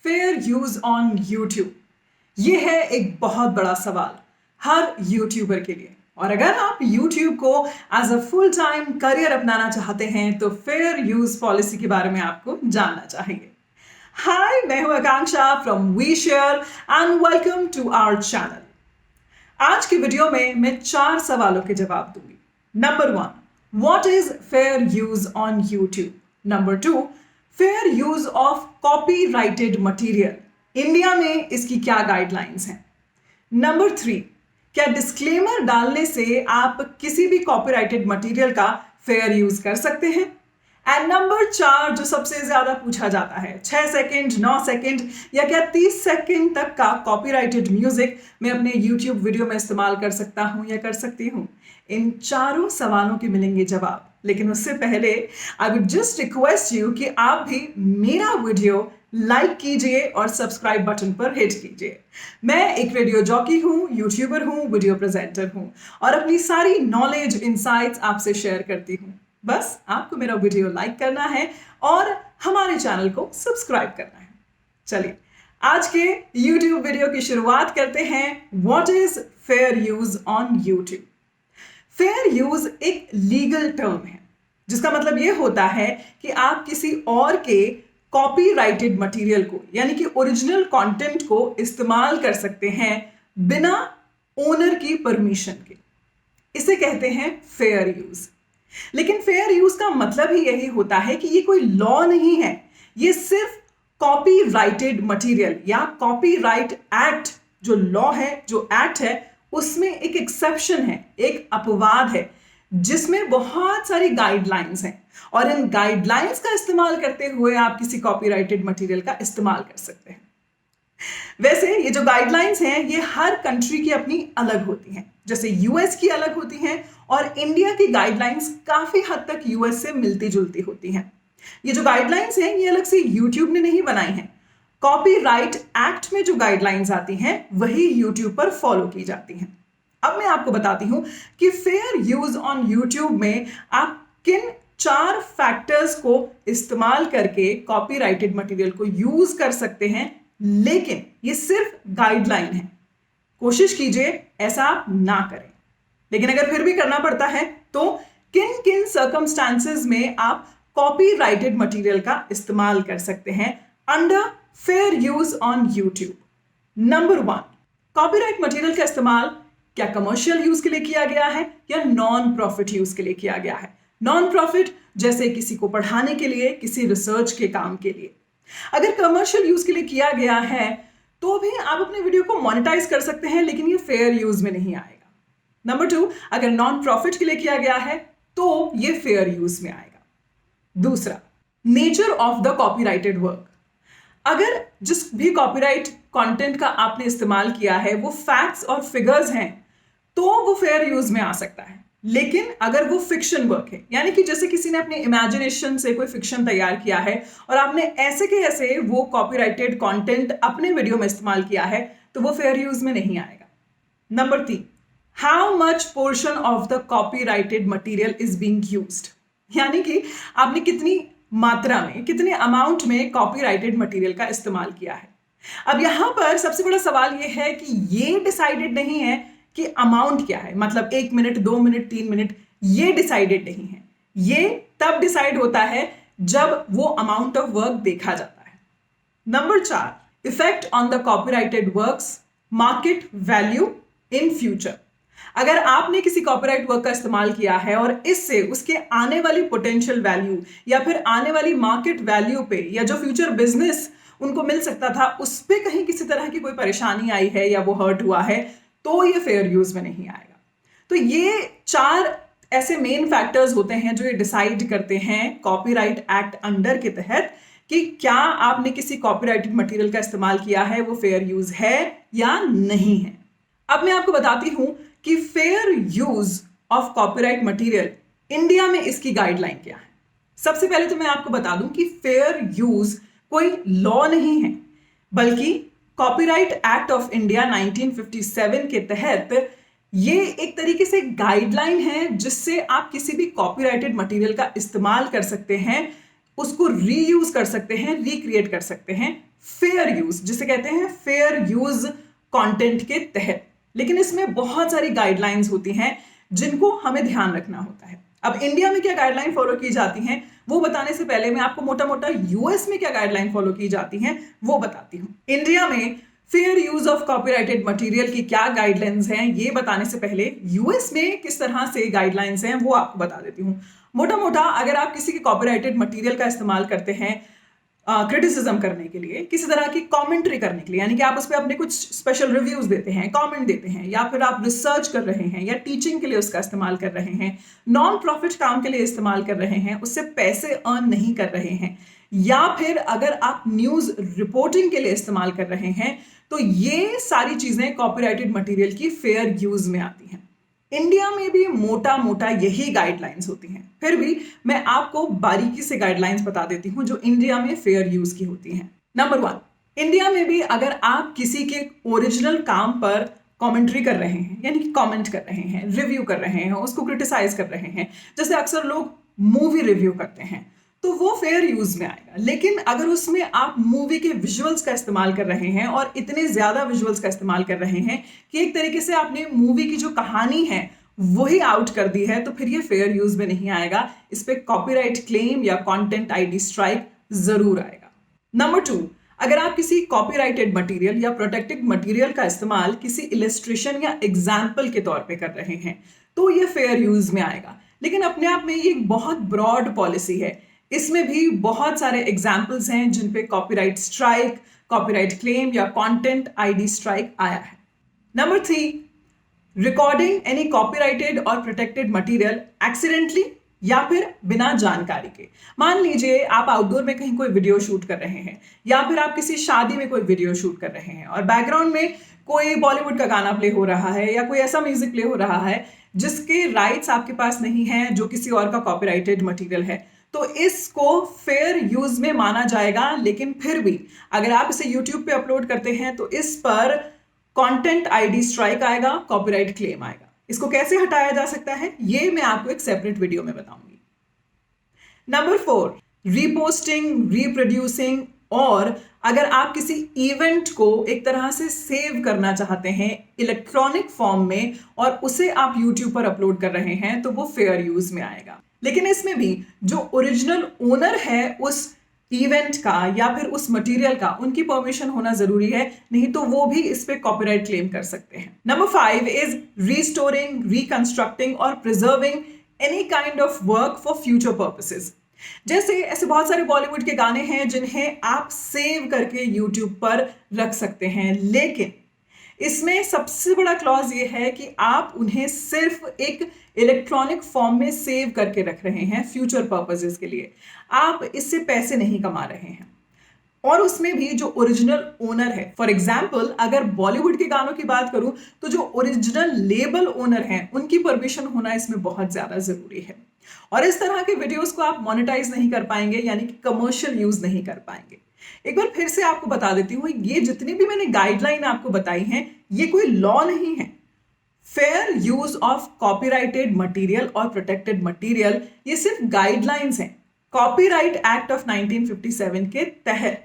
Fair use on YouTube, ये है एक बहुत बड़ा सवाल हर यूट्यूबर के लिए। और अगर आप यूट्यूब को as a full time career अपनाना चाहते हैं तो फेयर यूज पॉलिसी के बारे में आपको जानना चाहिए। हाय, मैं हूं Akanksha from we share and welcome to our channel. आज की वीडियो में मैं 4 सवालों के जवाब दूंगी। Number 1, what is fair use on YouTube. Number 2, fair use of copyrighted material, India में इसकी क्या गाइडलाइंस हैं। नंबर 3, क्या डिस्क्लेमर डालने से आप किसी भी कॉपीराइटेड मटेरियल का फेयर यूज कर सकते हैं। एंड नंबर 4, जो सबसे ज्यादा पूछा जाता है, 6 सेकंड, 9 सेकंड या क्या 30 सेकंड तक का कॉपीराइटेड म्यूजिक मैं अपने यूट्यूब वीडियो में इस्तेमाल कर सकता हूं या कर सकती हूं। इन चारों सवालों के मिलेंगे जवाब, लेकिन उससे पहले I would just request you कि आप भी मेरा वीडियो लाइक कीजिए और सब्सक्राइब बटन पर हिट कीजिए। मैं एक रेडियो जॉकी हूँ, यूट्यूबर हूँ, वीडियो प्रेजेंटर हूँ और अपनी सारी नॉलेज इंसाइट्स आपसे शेयर करती हूँ। बस आपको मेरा वीडियो लाइक करना है और हमारे चैनल को सब्सक्राइब करना है। चलिए आज के यूट्यूब वीडियो की शुरुआत करते हैं। What is fair use on YouTube. Fair use एक लीगल टर्म है जिसका मतलब यह होता है कि आप किसी और के कॉपीराइटेड मटेरियल को यानी कि ओरिजिनल कंटेंट को इस्तेमाल कर सकते हैं बिना ओनर की परमिशन के। इसे कहते हैं फेयर यूज। लेकिन फेयर यूज का मतलब ही यही होता है कि ये कोई लॉ नहीं है, ये सिर्फ कॉपीराइटेड मटेरियल या कॉपीराइट एक्ट जो लॉ है, जो एक्ट है, उसमें एक एक्सेप्शन है, एक अपवाद है जिसमें बहुत सारी गाइडलाइंस हैं और इन गाइडलाइंस का इस्तेमाल करते हुए आप किसी कॉपीराइटेड मटेरियल का इस्तेमाल कर सकते हैं। वैसे ये जो गाइडलाइंस हैं ये हर कंट्री की अपनी अलग होती हैं। जैसे यूएस की अलग होती हैं और इंडिया की गाइडलाइंस काफी हद तक यूएस से मिलती जुलती होती हैं। ये जो गाइडलाइंस हैं ये अलग से यूट्यूब ने नहीं बनाई हैं। कॉपीराइट एक्ट में जो गाइडलाइंस आती हैं वही यूट्यूब पर फॉलो की जाती हैं। अब मैं आपको बताती हूं कि फेयर यूज ऑन यूट्यूब में आप किन 4 फैक्टर्स को इस्तेमाल करके कॉपीराइटेड मटेरियल को यूज कर सकते हैं, लेकिन ये सिर्फ गाइडलाइन है। कोशिश कीजिए ऐसा आप ना करें, लेकिन अगर फिर भी करना पड़ता है तो किन किन सर्कमस्टांसेस में आप कॉपीराइटेड मटेरियल का इस्तेमाल कर सकते हैं under fair use on YouTube. Number 1, copyright material का इस्तेमाल क्या कमर्शियल यूज के लिए किया गया है या नॉन प्रॉफिट यूज के लिए किया गया है। नॉन प्रॉफिट जैसे किसी को पढ़ाने के लिए, किसी रिसर्च के काम के लिए। अगर कमर्शियल यूज के लिए किया गया है तो भी आप अपने वीडियो को मोनेटाइज कर सकते हैं, लेकिन ये फेयर यूज में नहीं आएगा। नंबर 2, अगर नॉन प्रॉफिट के लिए किया गया है तो ये फेयर यूज में आएगा। दूसरा, nature of the copyrighted work. अगर जिस भी कॉपीराइट कंटेंट का आपने इस्तेमाल किया है वो फैक्ट्स और फिगर्स हैं तो वो फेयर यूज में आ सकता है। लेकिन अगर वो फिक्शन वर्क है, यानी कि जैसे किसी ने अपने इमेजिनेशन से कोई फिक्शन तैयार किया है और आपने ऐसे के ऐसे वो कॉपीराइटेड कंटेंट अपने वीडियो में इस्तेमाल किया है तो वो फेयर यूज में नहीं आएगा। Number 3, how much portion of the copyrighted material is being used, यानी कि आपने कितनी मात्रा में, कितने अमाउंट में कॉपीराइटेड मटेरियल का इस्तेमाल किया है। अब यहां पर सबसे बड़ा सवाल यह है कि ये डिसाइडेड नहीं है कि अमाउंट क्या है, मतलब 1 मिनट, 2 मिनट, 3 मिनट, ये डिसाइडेड नहीं है। ये तब डिसाइड होता है जब वो अमाउंट ऑफ वर्क देखा जाता है। Number 4, effect on the copyrighted works, market value in future. अगर आपने किसी कॉपीराइट वर्क का इस्तेमाल किया है और इससे उसके आने वाली पोटेंशियल वैल्यू या फिर आने वाली मार्केट वैल्यू पे या जो फ्यूचर बिजनेस उनको मिल सकता था उस पे कहीं किसी तरह की कोई परेशानी आई है या वो हर्ट हुआ है तो ये फेयर यूज में नहीं आएगा। तो ये 4 ऐसे मेन फैक्टर्स होते हैं जो ये डिसाइड करते हैं कॉपीराइट एक्ट अंडर के तहत कि क्या आपने किसी कॉपीराइटेड मटेरियल का इस्तेमाल किया है, वो फेयर यूज है या नहीं है। अब मैं आपको बताती हूं कि fair use of copyright material India में इसकी गाइडलाइन क्या है। सबसे पहले तो मैं आपको बता दूं कि फेयर यूज कोई लॉ नहीं है, बल्कि कॉपीराइट एक्ट ऑफ इंडिया 1957 के तहत ये एक तरीके से गाइडलाइन है जिससे आप किसी भी कॉपीराइटेड मटेरियल का इस्तेमाल कर सकते हैं, उसको रीयूज कर सकते हैं, रिक्रिएट कर सकते हैं फेयर यूज, जिसे कहते हैं फेयर यूज कंटेंट के तहत। लेकिन इसमें बहुत सारी गाइडलाइंस होती हैं जिनको हमें ध्यान रखना होता है। अब इंडिया में क्या गाइडलाइन फॉलो की जाती हैं वो बताने से पहले मैं आपको मोटा मोटा यूएस में क्या गाइडलाइन फॉलो की जाती हैं वो बताती हूँ। इंडिया में fair use of copyrighted material की क्या गाइडलाइंस हैं ये बताने से पहले यूएस में किस तरह से गाइडलाइंस हैं वो आपको बता देती हूँ। मोटा मोटा अगर आप किसी के कॉपीराइटेड मटेरियल का इस्तेमाल करते हैं क्रिटिसिज्म करने के लिए, किसी तरह की कमेंट्री करने के लिए, यानी कि आप उस पर अपने कुछ स्पेशल रिव्यूज देते हैं, कमेंट देते हैं, या फिर आप रिसर्च कर रहे हैं या टीचिंग के लिए उसका इस्तेमाल कर रहे हैं, नॉन प्रॉफिट काम के लिए इस्तेमाल कर रहे हैं, उससे पैसे अर्न नहीं कर रहे हैं, या फिर अगर आप न्यूज रिपोर्टिंग के लिए इस्तेमाल कर रहे हैं, तो ये सारी चीजें कॉपीराइटेड मटेरियल की फेयर यूज में आती हैं। इंडिया में भी मोटा मोटा यही गाइडलाइंस होती हैं, फिर भी मैं आपको बारीकी से गाइडलाइंस बता देती हूं जो इंडिया में फेयर यूज की होती हैं। नंबर 1, इंडिया में भी अगर आप किसी के ओरिजिनल काम पर कमेंट्री कर रहे हैं, यानी कि कमेंट कर रहे हैं, रिव्यू कर रहे हैं, उसको क्रिटिसाइज कर रहे हैं, जैसे अक्सर लोग मूवी रिव्यू करते हैं, तो वो फेयर यूज में आएगा। लेकिन अगर उसमें आप मूवी के विजुअल्स का इस्तेमाल कर रहे हैं और इतने ज्यादा विजुअल्स का इस्तेमाल कर रहे हैं कि एक तरीके से आपने मूवी की जो कहानी है वही आउट कर दी है, तो फिर ये फेयर यूज में नहीं आएगा। इस पे कॉपीराइट क्लेम या कंटेंट आईडी स्ट्राइक जरूर आएगा। नंबर 2, अगर आप किसी कॉपीराइटेड मटेरियल या प्रोटेक्टेड मटेरियल का इस्तेमाल किसी इलस्ट्रेशन या एग्जाम्पल के तौर पे कर रहे हैं तो ये फेयर यूज में आएगा। लेकिन अपने आप में ये एक बहुत ब्रॉड पॉलिसी है, इसमें भी बहुत सारे एग्जाम्पल्स हैं जिन पे कॉपीराइट स्ट्राइक, कॉपीराइट क्लेम या कंटेंट आईडी स्ट्राइक आया है। नंबर 3, रिकॉर्डिंग एनी कॉपीराइटेड और प्रोटेक्टेड मटेरियल एक्सीडेंटली या फिर बिना जानकारी के। मान लीजिए आप आउटडोर में कहीं कोई वीडियो शूट कर रहे हैं या फिर आप किसी शादी में कोई वीडियो शूट कर रहे हैं और बैकग्राउंड में कोई बॉलीवुड का गाना प्ले हो रहा है या कोई ऐसा म्यूजिक प्ले हो रहा है जिसके राइट्स आपके पास नहीं है, जो किसी और का कॉपीराइटेड मटेरियल है, तो इसको फेयर यूज में माना जाएगा। लेकिन फिर भी अगर आप इसे YouTube पे अपलोड करते हैं तो इस पर कंटेंट आईडी स्ट्राइक आएगा, कॉपीराइट क्लेम आएगा। इसको कैसे हटाया जा सकता है ये मैं आपको एक सेपरेट वीडियो में बताऊंगी। नंबर 4, रीपोस्टिंग, रीप्रोड्यूसिंग, और अगर आप किसी इवेंट को एक तरह से सेव करना चाहते हैं इलेक्ट्रॉनिक फॉर्म में और उसे आप YouTube पर अपलोड कर रहे हैं तो वो फेयर यूज में आएगा। लेकिन इसमें भी जो ओरिजिनल ओनर है उस इवेंट का या फिर उस मटेरियल का, उनकी परमिशन होना जरूरी है, नहीं तो वो भी इस पे कॉपीराइट क्लेम कर सकते हैं। नंबर 5 इज रीस्टोरिंग, रिकंस्ट्रक्टिंग और preserving any kind of work for future purposes. जैसे ऐसे बहुत सारे बॉलीवुड के गाने हैं जिन्हें आप सेव करके YouTube पर रख सकते हैं, लेकिन इसमें सबसे बड़ा क्लॉज ये है कि आप उन्हें सिर्फ एक इलेक्ट्रॉनिक फॉर्म में सेव करके रख रहे हैं फ्यूचर पर्पसेस के लिए, आप इससे पैसे नहीं कमा रहे हैं। और उसमें भी जो ओरिजिनल ओनर है, फॉर एग्जाम्पल अगर बॉलीवुड के गानों की बात करूं तो जो ओरिजिनल लेबल ओनर हैं उनकी परमिशन होना इसमें बहुत ज्यादा जरूरी है। और इस तरह के वीडियोस को आप मोनेटाइज नहीं कर पाएंगे, यानी कि कमर्शियल यूज नहीं कर पाएंगे। एक बार फिर से आपको बता देती हूँ, ये जितनी भी मैंने गाइडलाइन आपको बताई हैं ये कोई लॉ नहीं है। Fair use of copyrighted material और प्रोटेक्टेड मटेरियल ये सिर्फ गाइडलाइंस हैं कॉपीराइट एक्ट ऑफ 1957 के तहत,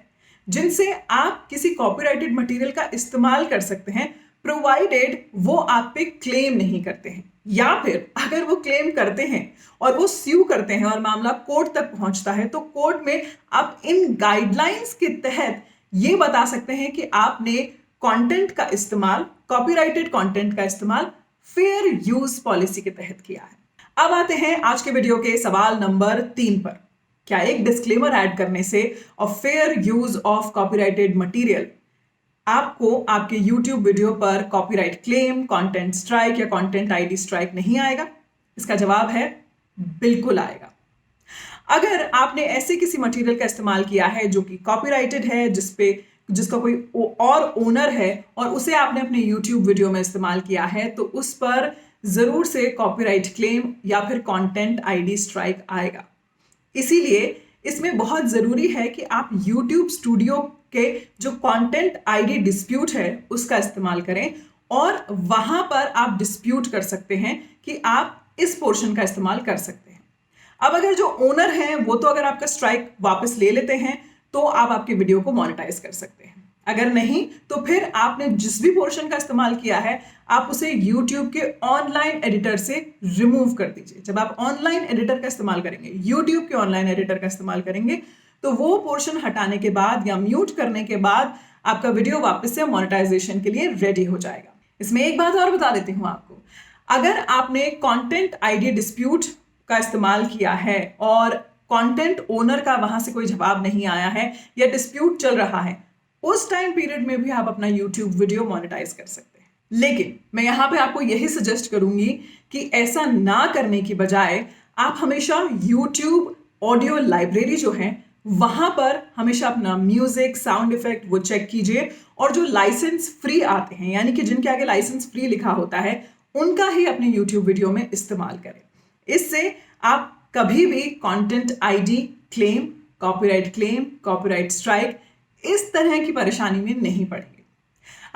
जिनसे आप किसी कॉपीराइटेड मटेरियल का इस्तेमाल कर सकते हैं प्रोवाइडेड वो आप पे क्लेम नहीं करते हैं, या फिर अगर वो क्लेम करते हैं और वो स्यू करते हैं और मामला कोर्ट तक पहुंचता है तो कोर्ट में आप इन गाइडलाइंस के तहत ये बता सकते हैं कि आपने कंटेंट का इस्तेमाल, कॉपीराइटेड कंटेंट का इस्तेमाल फेयर यूज पॉलिसी के तहत किया है। अब आते हैं आज के वीडियो के सवाल नंबर 3 पर। क्या एक डिस्क्लेमर ऐड करने से और fair use of copyrighted material आपको आपके YouTube वीडियो पर कॉपीराइट क्लेम, कंटेंट स्ट्राइक या कंटेंट आईडी स्ट्राइक नहीं आएगा? इसका जवाब है बिल्कुल आएगा। अगर आपने ऐसे किसी मटेरियल का इस्तेमाल किया है जो कि कॉपीराइटेड है, जिसका कोई और ओनर है और उसे आपने अपने YouTube वीडियो में इस्तेमाल किया है, तो उस पर जरूर से कॉपीराइट क्लेम या फिर कंटेंट आईडी स्ट्राइक आएगा। इसीलिए इसमें बहुत जरूरी है कि आप YouTube स्टूडियो के जो कंटेंट आईडी डिस्प्यूट है उसका इस्तेमाल करें और वहां पर आप डिस्प्यूट कर सकते हैं कि आप इस पोर्शन का इस्तेमाल कर सकते हैं। अब अगर जो ओनर हैं वो तो अगर आपका स्ट्राइक वापस ले लेते हैं तो आप आपके वीडियो को मोनेटाइज कर सकते हैं। अगर नहीं तो फिर आपने जिस भी पोर्शन का इस्तेमाल किया है आप उसे YouTube के ऑनलाइन एडिटर से रिमूव कर दीजिए। जब आप ऑनलाइन एडिटर का इस्तेमाल करेंगे, YouTube के ऑनलाइन एडिटर का इस्तेमाल करेंगे, तो वो पोर्शन हटाने के बाद या म्यूट करने के बाद आपका वीडियो वापस से मोनेटाइजेशन के लिए रेडी हो जाएगा। इसमें एक बात और बता देती हूँ आपको, अगर आपने कंटेंट आईडी डिस्प्यूट का इस्तेमाल किया है और कंटेंट ओनर का वहां से कोई जवाब नहीं आया है या डिस्प्यूट चल रहा है, उस टाइम पीरियड में भी आप अपना YouTube वीडियो मोनेटाइज कर सकते हैं। लेकिन मैं यहां पे आपको यही सजेस्ट करूंगी कि ऐसा ना करने की बजाय आप हमेशा YouTube ऑडियो लाइब्रेरी जो है वहां पर हमेशा अपना म्यूजिक, साउंड इफेक्ट वो चेक कीजिए और जो लाइसेंस फ्री आते हैं, यानी कि जिनके आगे लाइसेंस फ्री लिखा होता है, उनका ही अपने YouTube वीडियो में इस्तेमाल करें। इससे आप कभी भी content ID claim, copyright claim, copyright strike इस तरह की परेशानी में नहीं पड़ेंगे।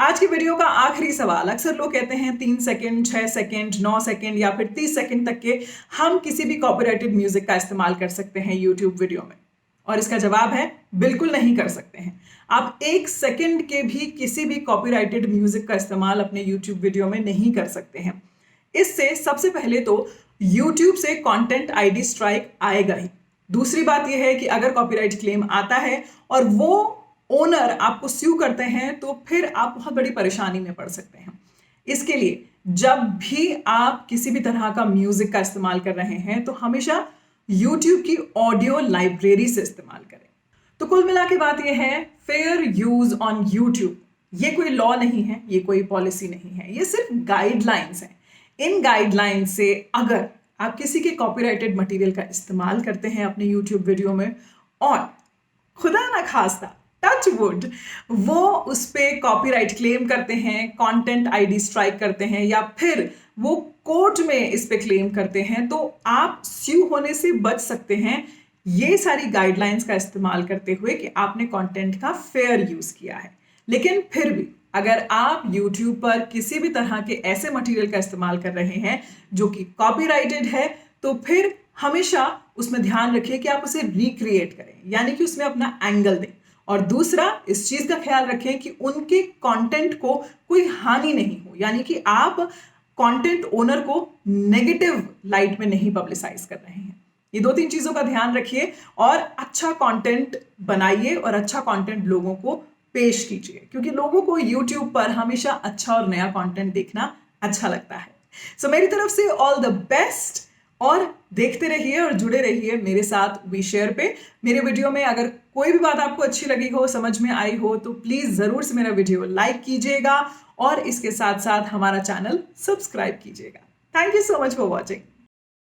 आज की वीडियो का आखिरी सवाल, अक्सर लोग कहते हैं 3 सेकंड, 6 सेकंड, 9 सेकंड या फिर 30 सेकंड तक के हम किसी भी कॉपीराइटेड म्यूजिक का इस्तेमाल कर सकते हैं YouTube वीडियो में, और इसका जवाब है बिल्कुल नहीं कर सकते हैं। आप 1 सेकंड के भी किसी भी कॉपीराइटेड म्यूजिक का इस्तेमाल अपने YouTube वीडियो में नहीं कर सकते हैं। इससे सबसे पहले तो YouTube से कंटेंट आईडी स्ट्राइक आएगा ही। दूसरी बात यह है कि अगर कॉपीराइट क्लेम आता है और वो ओनर आपको स्यू करते हैं तो फिर आप बहुत बड़ी परेशानी में पड़ सकते हैं। इसके लिए जब भी आप किसी भी तरह का म्यूजिक का इस्तेमाल कर रहे हैं तो हमेशा YouTube की ऑडियो लाइब्रेरी से इस्तेमाल करें। तो कुल मिला के बात यह है, फेयर यूज ऑन YouTube ये कोई लॉ नहीं है, ये कोई पॉलिसी नहीं है, ये सिर्फ गाइडलाइंस हैं। इन गाइडलाइंस से अगर आप किसी के कॉपीराइटेड मटेरियल का इस्तेमाल करते हैं अपने YouTube वीडियो में और खुदा ना खास्ता टच वुड वो उस पे कॉपीराइट क्लेम करते हैं, कंटेंट आईडी स्ट्राइक करते हैं या फिर वो कोर्ट में इस पे क्लेम करते हैं, तो आप स्यू होने से बच सकते हैं ये सारी गाइडलाइंस का इस्तेमाल करते हुए कि आपने कंटेंट का फेयर यूज किया है। लेकिन फिर भी अगर आप YouTube पर किसी भी तरह के ऐसे मटेरियल का इस्तेमाल कर रहे हैं जो कि कॉपीराइटेड है, तो फिर हमेशा उसमें ध्यान रखिए कि आप उसे रिक्रिएट करें, यानी कि उसमें अपना एंगल दें। और दूसरा, इस चीज का ख्याल रखें कि उनके कंटेंट को कोई हानि नहीं हो, यानी कि आप कंटेंट ओनर को नेगेटिव लाइट में नहीं पब्लिसाइज कर रहे हैं। ये 2-3 चीजों का ध्यान रखिए और अच्छा कंटेंट बनाइए और अच्छा कंटेंट लोगों को पेश कीजिए, क्योंकि लोगों को YouTube पर हमेशा अच्छा और नया कंटेंट देखना अच्छा लगता है। सो मेरी तरफ से ऑल द बेस्ट, और देखते रहिए और जुड़े रहिए मेरे साथ वी शेयर पे। मेरे वीडियो में अगर कोई भी बात आपको अच्छी लगी हो, समझ में आई हो, तो प्लीज जरूर से मेरा वीडियो लाइक कीजिएगा और इसके साथ साथ हमारा चैनल सब्सक्राइब कीजिएगा। Thank you so much for watching.